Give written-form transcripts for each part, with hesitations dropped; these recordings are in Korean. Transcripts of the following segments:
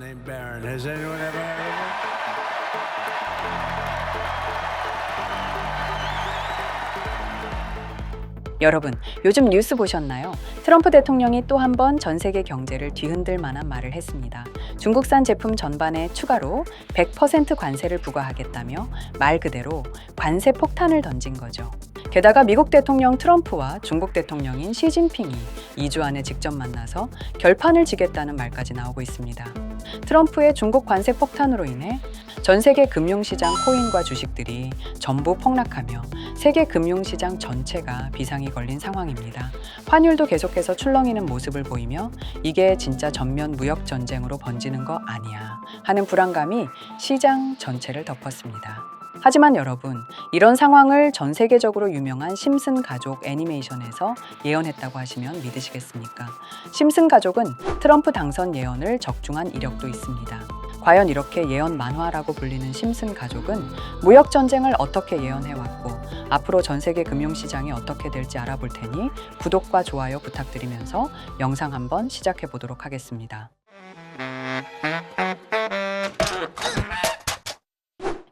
named Baron. Has anyone ever heard of him? 여러분, 요즘 뉴스 보셨나요? 트럼프 대통령이 또 한 번 전 세계 경제를 뒤흔들 만한 말을 했습니다. 중국산 제품 전반에 추가로 100% 관세를 부과하겠다며 말 그대로 관세 폭탄을 던진 거죠. 게다가 미국 대통령 트럼프와 중국 대통령인 시진핑이 2주 안에 직접 만나서 결판을 지겠다는 말까지 나오고 있습니다. 트럼프의 중국 관세 폭탄으로 인해 전 세계 금융시장 코인과 주식들이 전부 폭락하며 세계 금융시장 전체가 비상이 걸린 상황입니다. 환율도 계속해서 출렁이는 모습을 보이며 이게 진짜 전면 무역 전쟁으로 번지는 거 아니야 하는 불안감이 시장 전체를 덮었습니다. 하지만 여러분, 이런 상황을 전 세계적으로 유명한 심슨 가족 애니메이션에서 예언했다고 하시면 믿으시겠습니까? 심슨 가족은 트럼프 당선 예언을 적중한 이력도 있습니다. 과연 이렇게 예언 만화라고 불리는 심슨 가족은 무역 전쟁을 어떻게 예언해왔고 앞으로 전 세계 금융시장이 어떻게 될지 알아볼 테니 구독과 좋아요 부탁드리면서 영상 한번 시작해 보도록 하겠습니다.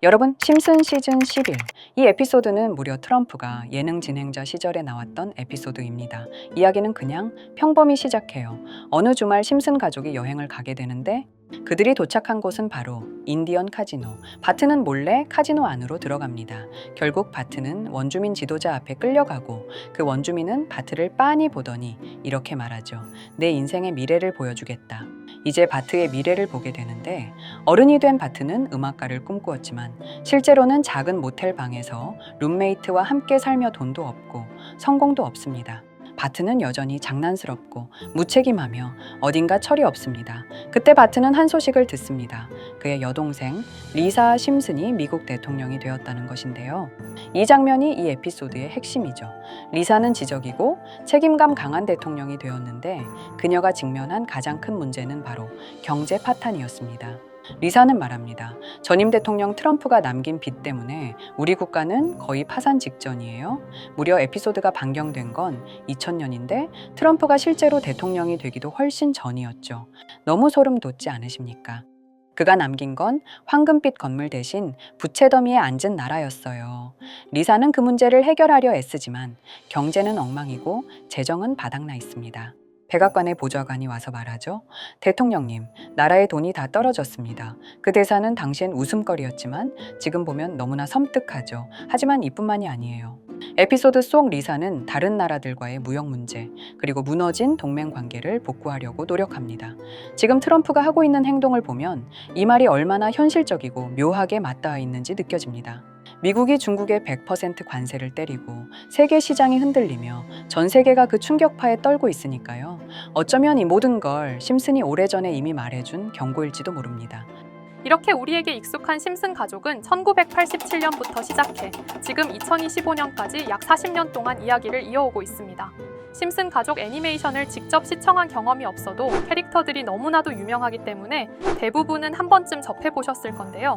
여러분, 심슨 시즌 11. 이 에피소드는 무려 트럼프가 예능 진행자 시절에 나왔던 에피소드입니다. 이야기는 그냥 평범히 시작해요. 어느 주말 심슨 가족이 여행을 가게 되는데 그들이 도착한 곳은 바로 인디언 카지노. 바트는 몰래 카지노 안으로 들어갑니다. 결국 바트는 원주민 지도자 앞에 끌려가고 그 원주민은 바트를 빤히 보더니 이렇게 말하죠. 내 인생의 미래를 보여주겠다. 이제 바트의 미래를 보게 되는데 어른이 된 바트는 음악가를 꿈꾸었지만 실제로는 작은 모텔 방에서 룸메이트와 함께 살며 돈도 없고 성공도 없습니다. 바트는 여전히 장난스럽고 무책임하며 어딘가 철이 없습니다. 그때 바트는 한 소식을 듣습니다. 그의 여동생 리사 심슨이 미국 대통령이 되었다는 것인데요. 이 장면이 이 에피소드의 핵심이죠. 리사는 지적이고 책임감 강한 대통령이 되었는데 그녀가 직면한 가장 큰 문제는 바로 경제 파탄이었습니다. 리사는 말합니다. 전임 대통령 트럼프가 남긴 빚 때문에 우리 국가는 거의 파산 직전이에요. 무려 에피소드가 반경된 건 2000년인데 트럼프가 실제로 대통령이 되기도 훨씬 전이었죠. 너무 소름 돋지 않으십니까? 그가 남긴 건 황금빛 건물 대신 부채 더미에 앉은 나라였어요. 리사는 그 문제를 해결하려 애쓰지만 경제는 엉망이고 재정은 바닥나 있습니다. 백악관의 보좌관이 와서 말하죠. 대통령님, 나라의 돈이 다 떨어졌습니다. 그 대사는 당시엔 웃음거리였지만 지금 보면 너무나 섬뜩하죠. 하지만 이뿐만이 아니에요. 에피소드 속 리사는 다른 나라들과의 무역 문제, 그리고 무너진 동맹 관계를 복구하려고 노력합니다. 지금 트럼프가 하고 있는 행동을 보면 이 말이 얼마나 현실적이고 묘하게 맞닿아 있는지 느껴집니다. 미국이 중국에 100% 관세를 때리고 세계 시장이 흔들리며 전 세계가 그 충격파에 떨고 있으니까요. 어쩌면 이 모든 걸 심슨이 오래전에 이미 말해준 경고일지도 모릅니다. 이렇게 우리에게 익숙한 심슨 가족은 1987년부터 시작해 지금 2025년까지 약 40년 동안 이야기를 이어오고 있습니다. 심슨 가족 애니메이션을 직접 시청한 경험이 없어도 캐릭터들이 너무나도 유명하기 때문에 대부분은 한 번쯤 접해보셨을 건데요.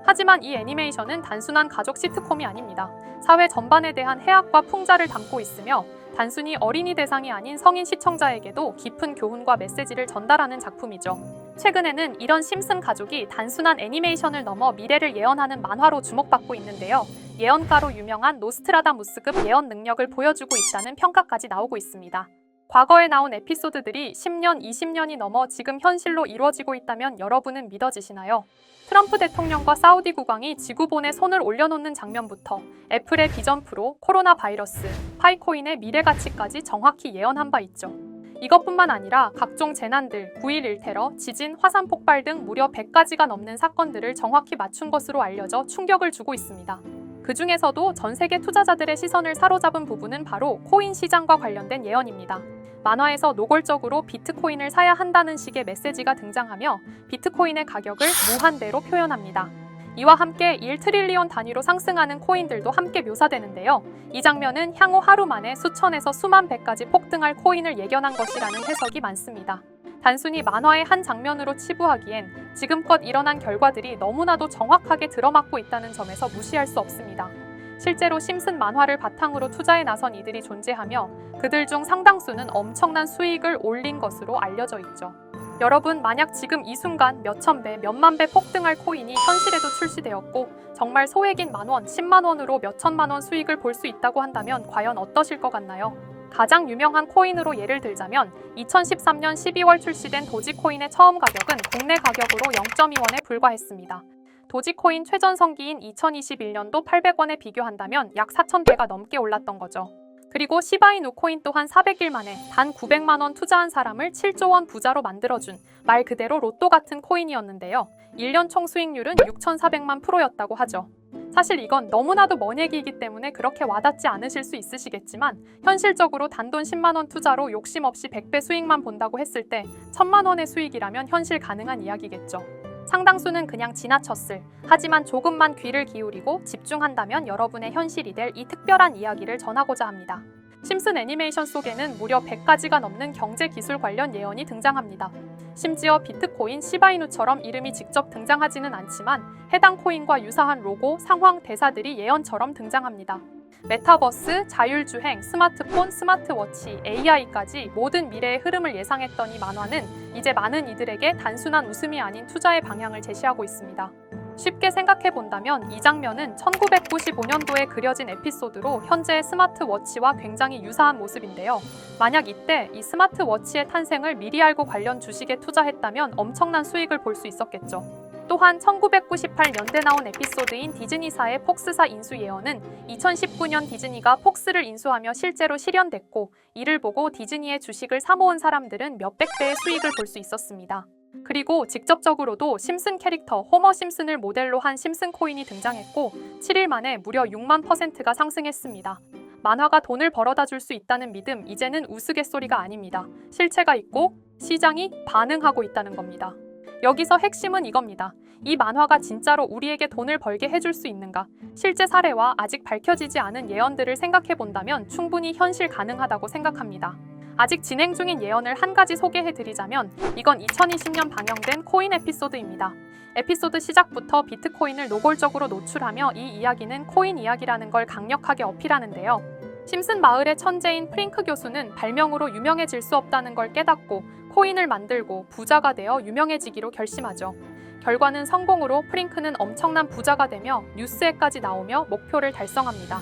하지만 이 애니메이션은 단순한 가족 시트콤이 아닙니다. 사회 전반에 대한 해악과 풍자를 담고 있으며 단순히 어린이 대상이 아닌 성인 시청자에게도 깊은 교훈과 메시지를 전달하는 작품이죠. 최근에는 이런 심슨 가족이 단순한 애니메이션을 넘어 미래를 예언하는 만화로 주목받고 있는데요. 예언가로 유명한 노스트라다무스급 예언 능력을 보여주고 있다는 평가까지 나오고 있습니다. 과거에 나온 에피소드들이 10년, 20년이 넘어 지금 현실로 이루어지고 있다면 여러분은 믿어지시나요? 트럼프 대통령과 사우디 국왕이 지구본에 손을 올려놓는 장면부터 애플의 비전 프로, 코로나 바이러스, 파이코인의 미래 가치까지 정확히 예언한 바 있죠. 이것뿐만 아니라 각종 재난들, 9.11 테러, 지진, 화산 폭발 등 무려 100가지가 넘는 사건들을 정확히 맞춘 것으로 알려져 충격을 주고 있습니다. 그 중에서도 전 세계 투자자들의 시선을 사로잡은 부분은 바로 코인 시장과 관련된 예언입니다. 만화에서 노골적으로 비트코인을 사야 한다는 식의 메시지가 등장하며 비트코인의 가격을 무한대로 표현합니다. 이와 함께 1트릴리온 단위로 상승하는 코인들도 함께 묘사되는데요. 이 장면은 향후 하루 만에 수천에서 수만 배까지 폭등할 코인을 예견한 것이라는 해석이 많습니다. 단순히 만화의 한 장면으로 치부하기엔 지금껏 일어난 결과들이 너무나도 정확하게 들어맞고 있다는 점에서 무시할 수 없습니다. 실제로 심슨 만화를 바탕으로 투자에 나선 이들이 존재하며 그들 중 상당수는 엄청난 수익을 올린 것으로 알려져 있죠. 여러분, 만약 지금 이 순간 몇천 배, 몇만 배 폭등할 코인이 현실에도 출시되었고 정말 소액인 만원, 10만원으로 몇천만원 수익을 볼 수 있다고 한다면 과연 어떠실 것 같나요? 가장 유명한 코인으로 예를 들자면 2013년 12월 출시된 도지코인의 처음 가격은 국내 가격으로 0.2원에 불과했습니다. 도지코인 최전성기인 2021년도 800원에 비교한다면 약 4,000배가 넘게 올랐던 거죠. 그리고 시바이누 코인 또한 400일 만에 단 900만원 투자한 사람을 7조원 부자로 만들어준 말 그대로 로또 같은 코인이었는데요. 1년 총 수익률은 6,400만 %였다고 하죠. 사실 이건 너무나도 먼 얘기이기 때문에 그렇게 와닿지 않으실 수 있으시겠지만 현실적으로 단돈 10만원 투자로 욕심 없이 100배 수익만 본다고 했을 때 1000만원의 수익이라면 현실 가능한 이야기겠죠. 상당수는 그냥 지나쳤을, 하지만 조금만 귀를 기울이고 집중한다면 여러분의 현실이 될 이 특별한 이야기를 전하고자 합니다. 심슨 애니메이션 속에는 무려 100가지가 넘는 경제 기술 관련 예언이 등장합니다. 심지어 비트코인, 시바이누처럼 이름이 직접 등장하지는 않지만 해당 코인과 유사한 로고, 상황, 대사들이 예언처럼 등장합니다. 메타버스, 자율주행, 스마트폰, 스마트워치, AI까지 모든 미래의 흐름을 예상했던 이 만화는 이제 많은 이들에게 단순한 웃음이 아닌 투자의 방향을 제시하고 있습니다. 쉽게 생각해 본다면 이 장면은 1995년도에 그려진 에피소드로 현재의 스마트워치와 굉장히 유사한 모습인데요. 만약 이때 이 스마트워치의 탄생을 미리 알고 관련 주식에 투자했다면 엄청난 수익을 볼 수 있었겠죠. 또한 1998년대 나온 에피소드인 디즈니사의 폭스사 인수 예언은 2019년 디즈니가 폭스를 인수하며 실제로 실현됐고 이를 보고 디즈니의 주식을 사모은 사람들은 몇백 배의 수익을 볼 수 있었습니다. 그리고 직접적으로도 심슨 캐릭터 호머 심슨을 모델로 한 심슨 코인이 등장했고 7일 만에 무려 6만 %가 상승했습니다. 만화가 돈을 벌어다 줄 수 있다는 믿음, 이제는 우스갯소리가 아닙니다. 실체가 있고 시장이 반응하고 있다는 겁니다. 여기서 핵심은 이겁니다. 이 만화가 진짜로 우리에게 돈을 벌게 해줄 수 있는가? 실제 사례와 아직 밝혀지지 않은 예언들을 생각해 본다면 충분히 현실 가능하다고 생각합니다. 아직 진행 중인 예언을 한 가지 소개해 드리자면 이건 2020년 방영된 코인 에피소드입니다. 에피소드 시작부터 비트코인을 노골적으로 노출하며 이 이야기는 코인 이야기라는 걸 강력하게 어필하는데요. 심슨 마을의 천재인 프링크 교수는 발명으로 유명해질 수 없다는 걸 깨닫고 코인을 만들고 부자가 되어 유명해지기로 결심하죠. 결과는 성공으로 프링크는 엄청난 부자가 되며 뉴스에까지 나오며 목표를 달성합니다.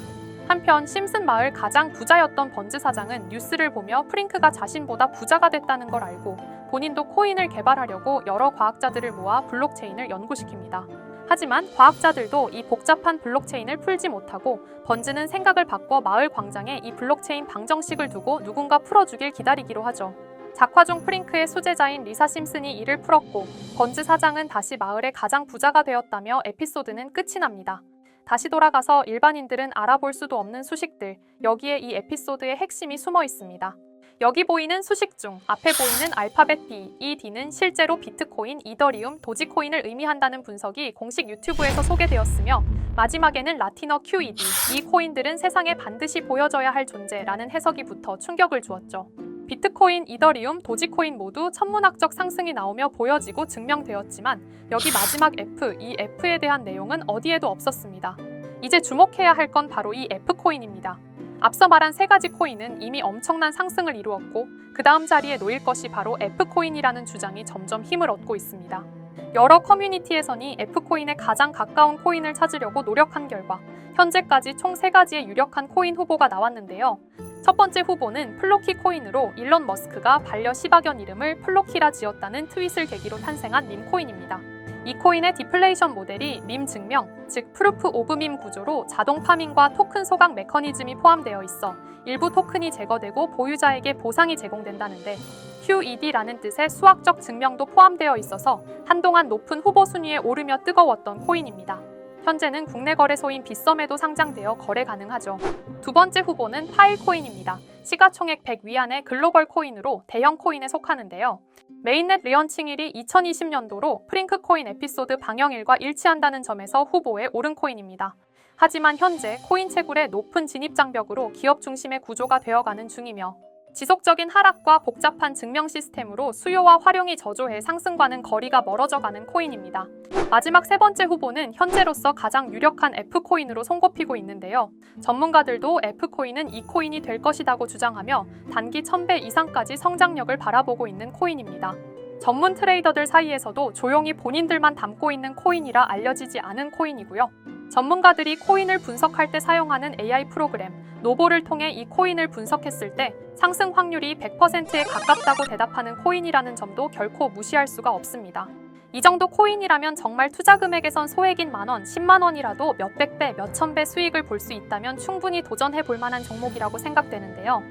한편 심슨 마을 가장 부자였던 번즈 사장은 뉴스를 보며 프링크가 자신보다 부자가 됐다는 걸 알고 본인도 코인을 개발하려고 여러 과학자들을 모아 블록체인을 연구시킵니다. 하지만 과학자들도 이 복잡한 블록체인을 풀지 못하고 번즈는 생각을 바꿔 마을 광장에 이 블록체인 방정식을 두고 누군가 풀어주길 기다리기로 하죠. 작화 중 프링크의 수제자인 리사 심슨이 이를 풀었고 번즈 사장은 다시 마을의 가장 부자가 되었다며 에피소드는 끝이 납니다. 다시 돌아가서 일반인들은 알아볼 수도 없는 수식들, 여기에 이 에피소드의 핵심이 숨어 있습니다. 여기 보이는 수식 중 앞에 보이는 알파벳 D, 이 D는 실제로 비트코인, 이더리움, 도지코인을 의미한다는 분석이 공식 유튜브에서 소개되었으며 마지막에는 라틴어 QED, 이 코인들은 세상에 반드시 보여져야 할 존재라는 해석이 붙어 충격을 주었죠. 비트코인, 이더리움, 도지코인 모두 천문학적 상승이 나오며 보여지고 증명되었지만 여기 마지막 F, 이 F에 대한 내용은 어디에도 없었습니다. 이제 주목해야 할 건 바로 이 F코인입니다. 앞서 말한 세 가지 코인은 이미 엄청난 상승을 이루었고 그 다음 자리에 놓일 것이 바로 F코인이라는 주장이 점점 힘을 얻고 있습니다. 여러 커뮤니티에서는 F코인에 가장 가까운 코인을 찾으려고 노력한 결과 현재까지 총 3가지의 유력한 코인 후보가 나왔는데요. 첫 번째 후보는 플로키 코인으로 일론 머스크가 반려 시바견 이름을 플로키라 지었다는 트윗을 계기로 탄생한 밈코인입니다. 이 코인의 디플레이션 모델이 밈 증명, 즉 프루프 오브 밈 구조로 자동 파밍과 토큰 소각 메커니즘이 포함되어 있어 일부 토큰이 제거되고 보유자에게 보상이 제공된다는데 QED라는 뜻의 수학적 증명도 포함되어 있어서 한동안 높은 후보 순위에 오르며 뜨거웠던 코인입니다. 현재는 국내 거래소인 빗썸에도 상장되어 거래 가능하죠. 두 번째 후보는 파일코인입니다. 시가총액 100 위안의 글로벌 코인으로 대형 코인에 속하는데요. 메인넷 리언칭일이 2020년도로 프링크 코인 에피소드 방영일과 일치한다는 점에서 후보에 오른 코인입니다. 하지만 현재 코인 채굴의 높은 진입 장벽으로 기업 중심의 구조가 되어가는 중이며 지속적인 하락과 복잡한 증명 시스템으로 수요와 활용이 저조해 상승과는 거리가 멀어져가는 코인입니다. 마지막 세 번째 후보는 현재로서 가장 유력한 F코인으로 손꼽히고 있는데요. 전문가들도 F코인은 이 코인이 될 것이라고 주장하며 단기 1000배 이상까지 성장력을 바라보고 있는 코인입니다. 전문 트레이더들 사이에서도 조용히 본인들만 담고 있는 코인이라 알려지지 않은 코인이고요. 전문가들이 코인을 분석할 때 사용하는 AI 프로그램 노보를 통해 이 코인을 분석했을 때 상승 확률이 100%에 가깝다고 대답하는 코인이라는 점도 결코 무시할 수가 없습니다. 이 정도 코인이라면 정말 투자 금액에선 소액인 만원, 10만 원이라도 몇백 배, 몇천 배 수익을 볼 수 있다면 충분히 도전해 볼 만한 종목이라고 생각되는데요.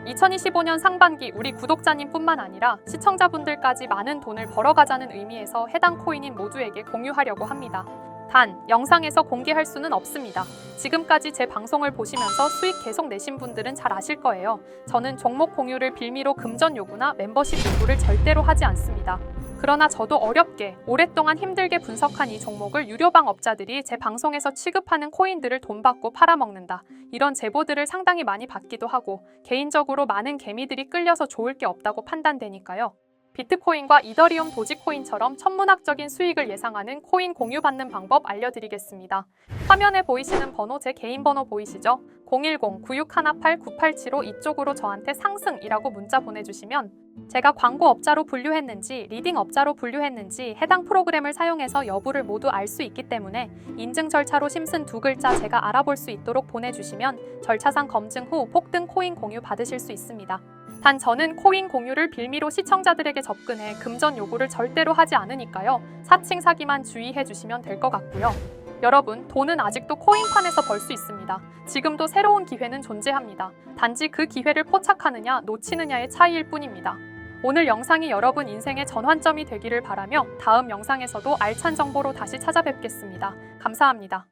2025년 상반기 우리 구독자님뿐만 아니라 시청자분들까지 많은 돈을 벌어가자는 의미에서 해당 코인인 모두에게 공유하려고 합니다. 단, 영상에서 공개할 수는 없습니다. 지금까지 제 방송을 보시면서 수익 계속 내신 분들은 잘 아실 거예요. 저는 종목 공유를 빌미로 금전 요구나 멤버십 요구를 절대로 하지 않습니다. 그러나 저도 어렵게 오랫동안 힘들게 분석한 이 종목을 유료방 업자들이 제 방송에서 취급하는 코인들을 돈 받고 팔아먹는다. 이런 제보들을 상당히 많이 받기도 하고 개인적으로 많은 개미들이 끌려서 좋을 게 없다고 판단되니까요. 비트코인과 이더리움 도지코인처럼 천문학적인 수익을 예상하는 코인 공유받는 방법 알려드리겠습니다. 화면에 보이시는 번호 제 개인 번호 보이시죠? 010-9618-9875 이쪽으로 저한테 상승이라고 문자 보내주시면 제가 광고 업자로 분류했는지 리딩 업자로 분류했는지 해당 프로그램을 사용해서 여부를 모두 알 수 있기 때문에 인증 절차로 심슨 두 글자 제가 알아볼 수 있도록 보내주시면 절차상 검증 후 폭등 코인 공유 받으실 수 있습니다. 단 저는 코인 공유를 빌미로 시청자들에게 접근해 금전 요구를 절대로 하지 않으니까요. 사칭 사기만 주의해 주시면 될 것 같고요. 여러분, 돈은 아직도 코인판에서 벌 수 있습니다. 지금도 새로운 기회는 존재합니다. 단지 그 기회를 포착하느냐 놓치느냐의 차이일 뿐입니다. 오늘 영상이 여러분 인생의 전환점이 되기를 바라며 다음 영상에서도 알찬 정보로 다시 찾아뵙겠습니다. 감사합니다.